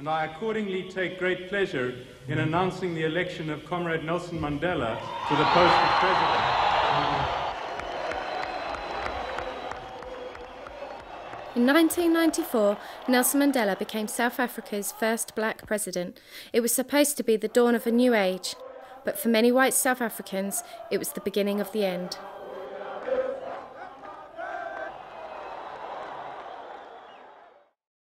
and I accordingly take great pleasure in announcing the election of Comrade Nelson Mandela to the post of President. In 1994, Nelson Mandela became South Africa's first black president. It was supposed to be the dawn of a new age, but for many white South Africans, it was the beginning of the end.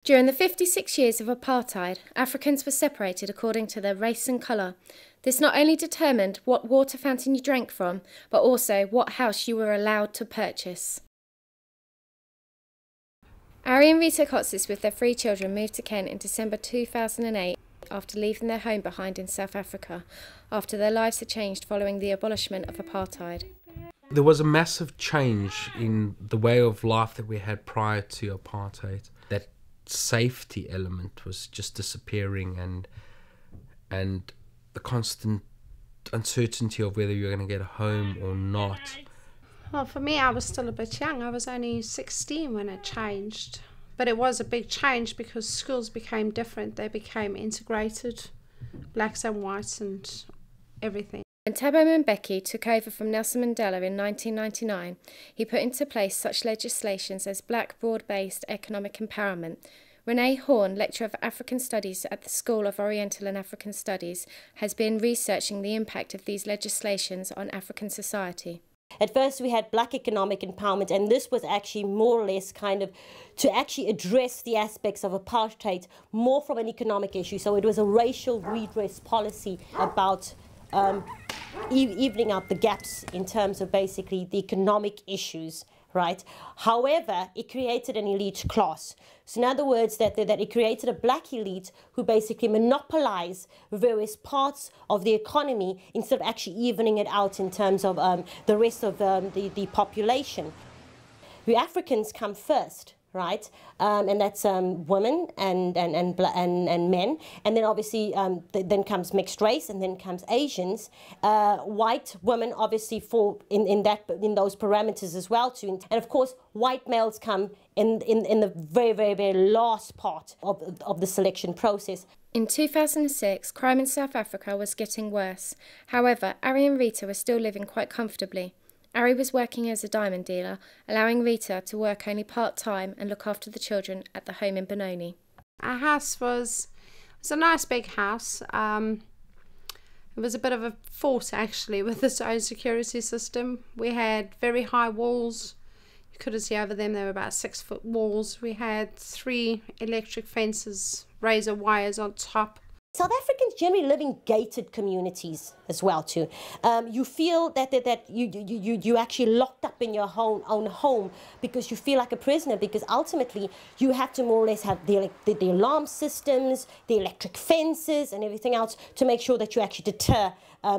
During the 56 years of apartheid, Africans were separated according to their race and colour. This not only determined what water fountain you drank from, but also what house you were allowed to purchase. Ari and Rita Kotsis with their 3 children moved to Kent in December 2008 after leaving their home behind in South Africa, after their lives had changed following the abolishment of apartheid. There was a massive change in the way of life that we had prior to apartheid. That safety element was just disappearing, and the constant uncertainty of whether you're going to get a home or not. Well, for me, I was still a bit young. I was only 16 when it changed. But it was a big change because schools became different. They became integrated, blacks and whites and everything. When Thabo Mbeki took over from Nelson Mandela in 1999, he put into place such legislations as black broad-based economic empowerment. Renee Horn, lecturer of African Studies at the School of Oriental and African Studies, has been researching the impact of these legislations on African society. At first we had black economic empowerment, and this was actually more or less kind of to actually address the aspects of apartheid more from an economic issue. So it was a racial redress policy about evening out the gaps in terms of basically the economic issues, right? However, it created an elite class. So in other words, that it created a black elite who basically monopolize various parts of the economy instead of actually evening it out in terms of the rest of the population. We Africans come first, right? And that's women and men, and then obviously then comes mixed race, and then comes Asians. White women obviously fall in those parameters as well too, and of course white males come in the very, very, very last part of the selection process. In 2006, crime in South Africa was getting worse. However, Ari and Rita were still living quite comfortably. Ari was working as a diamond dealer, allowing Rita to work only part-time and look after the children at the home in Benoni. Our house was a nice big house. It was a bit of a fort actually, with its own security system. We had very high walls. You couldn't see over them. They were about 6-foot walls. We had 3 electric fences, razor wires on top. South Africans generally live in gated communities as well too. You feel that you actually locked up in your own home because you feel like a prisoner, because ultimately you have to more or less have the alarm systems, the electric fences and everything else to make sure that you actually deter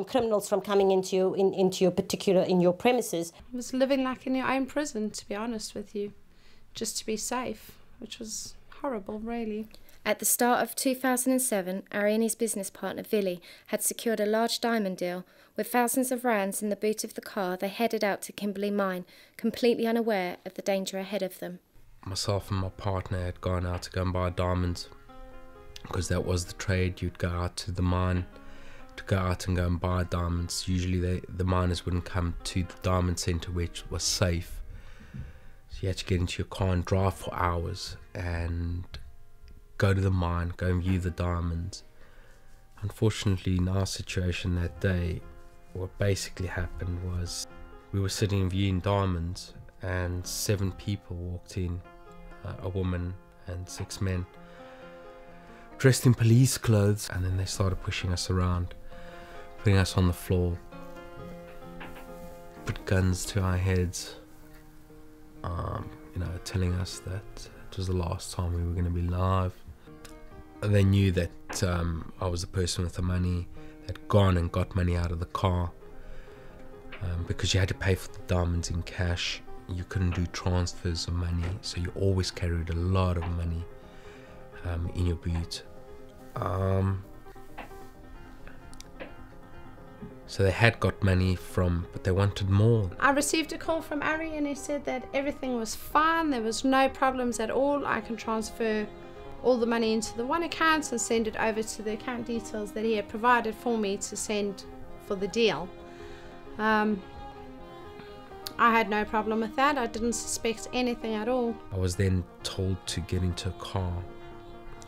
criminals from coming into your premises. It was living like in your own prison, to be honest with you, just to be safe, which was horrible really. At the start of 2007, Ari and his business partner Vili had secured a large diamond deal. With thousands of rands in the boot of the car, they headed out to Kimberley Mine, completely unaware of the danger ahead of them. Myself and my partner had gone out to go and buy diamonds, because that was the trade. You'd go out to the mine to go out and go and buy diamonds. Usually the miners wouldn't come to the diamond centre, which was safe. So you had to get into your car and drive for hours and go to the mine, go and view the diamonds. Unfortunately, in our situation that day, what basically happened was we were sitting and viewing diamonds, and 7 people walked in, a woman and 6 men, dressed in police clothes, and then they started pushing us around, putting us on the floor, put guns to our heads, telling us that it was the last time we were going to be alive. They knew that I was the person with the money that had gone and got money out of the car, because you had to pay for the diamonds in cash. You couldn't do transfers of money, so you always carried a lot of money in your boot. So they had got money but they wanted more. I received a call from Ari and he said that everything was fine, there was no problems at all. I can transfer all the money into the one account and send it over to the account details that he had provided for me to send for the deal. I had no problem with that. I didn't suspect anything at all. I was then told to get into a car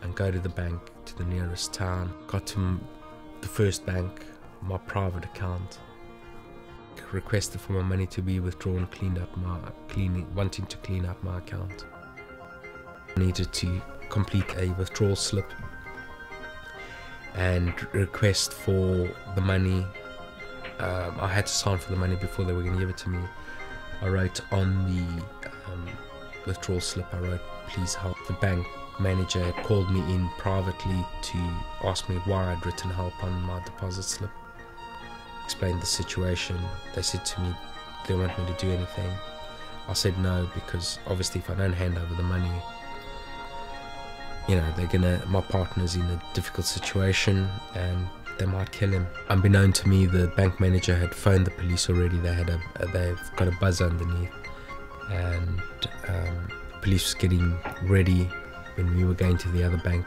and go to the bank, to the nearest town. Got to the first bank, my private account. Requested for my money to be withdrawn, wanting to clean up my account. I needed to complete a withdrawal slip and request for the money. I had to sign for the money before they were going to give it to me. I wrote on the withdrawal slip, I wrote, "Please help." The bank manager had called me in privately to ask me why I'd written help on my deposit slip. Explained the situation. They said to me they want me to do anything. I said no, because obviously if I don't hand over the money, you know, my partner's in a difficult situation and they might kill him. Unbeknown to me, the bank manager had phoned the police already. They've got a buzz underneath, and police was getting ready when we were going to the other bank.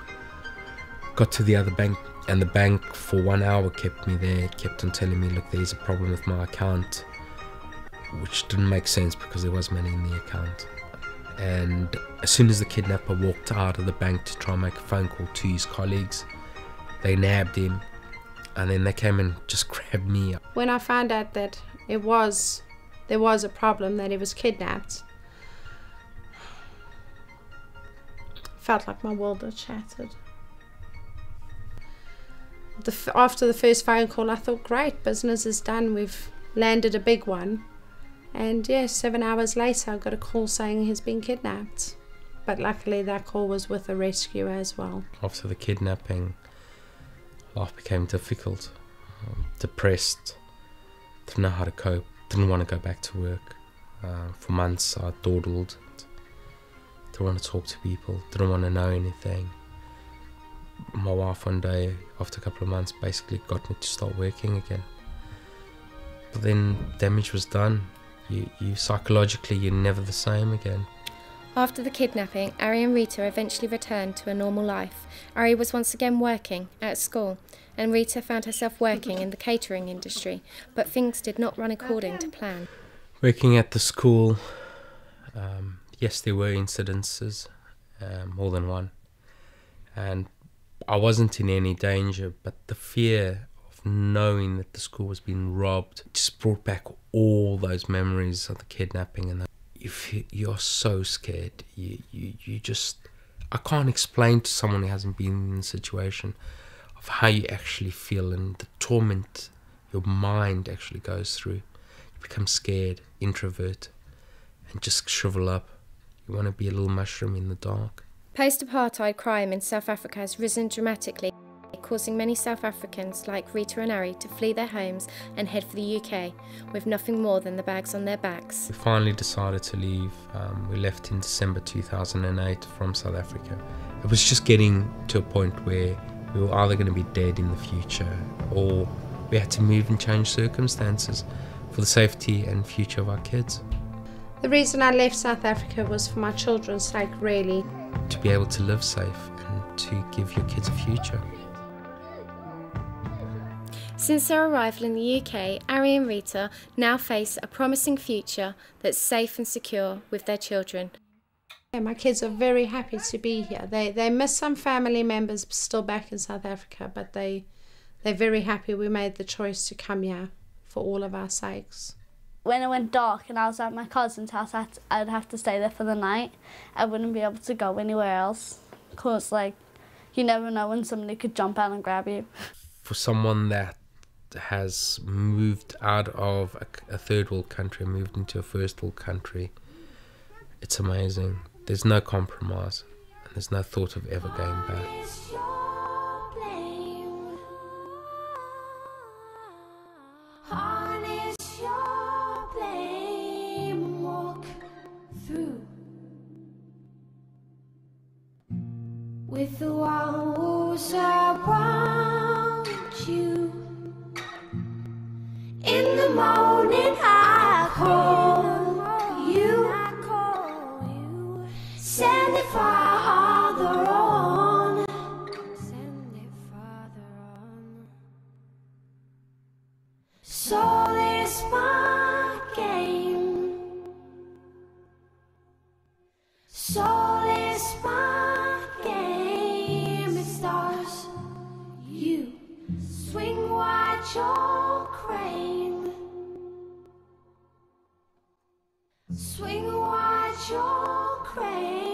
Got to the other bank, and the bank for 1 hour kept me there, kept on telling me, look, there's a problem with my account, which didn't make sense because there was money in the account. And as soon as the kidnapper walked out of the bank to try and make a phone call to his colleagues, they nabbed him, and then they came and just grabbed me. When I found out that there was a problem, that he was kidnapped, felt like my world had shattered. After the first phone call, I thought, great, business is done, we've landed a big one. And yes, 7 hours later I got a call saying he's been kidnapped. But luckily that call was with a rescuer as well. After the kidnapping, life became difficult. Depressed, didn't know how to cope, didn't want to go back to work. For months I dawdled, didn't want to talk to people, didn't want to know anything. My wife one day, after a couple of months, basically got me to start working again. But then damage was done. You psychologically, you're never the same again. After the kidnapping, Ari and Rita eventually returned to a normal life. Ari was once again working at school, and Rita found herself working in the catering industry, but things did not run according to plan. Working at the school, yes, there were incidences, more than one, and I wasn't in any danger, but the fear of knowing that the school was being robbed just brought back all those memories of the kidnapping. And if you're so scared, you just, I can't explain to someone who hasn't been in the situation of how you actually feel and the torment your mind actually goes through. You become scared, introvert, and just shrivel up. You want to be a little mushroom in the dark. Post-apartheid crime in South Africa has risen dramatically, causing many South Africans like Rita and Ari to flee their homes and head for the UK with nothing more than the bags on their backs. We finally decided to leave. We left in December 2008 from South Africa. It was just getting to a point where we were either going to be dead in the future, or we had to move and change circumstances for the safety and future of our kids. The reason I left South Africa was for my children's sake, really. To be able to live safe and to give your kids a future. Since their arrival in the UK, Ari and Rita now face a promising future that's safe and secure with their children. Yeah, my kids are very happy to be here. They miss some family members still back in South Africa, but they're very happy we made the choice to come here for all of our sakes. When it went dark and I was at my cousin's house, I'd have to stay there for the night. I wouldn't be able to go anywhere else because, like, you never know when somebody could jump out and grab you. For someone that has moved out of a third world country and moved into a first world country, it's amazing. There's no compromise and there's no thought of ever going back. With the walls around you, in the morning I call you, send the Father on. Soul is my game, it stars. You swing wide your crane. Swing wide your crane.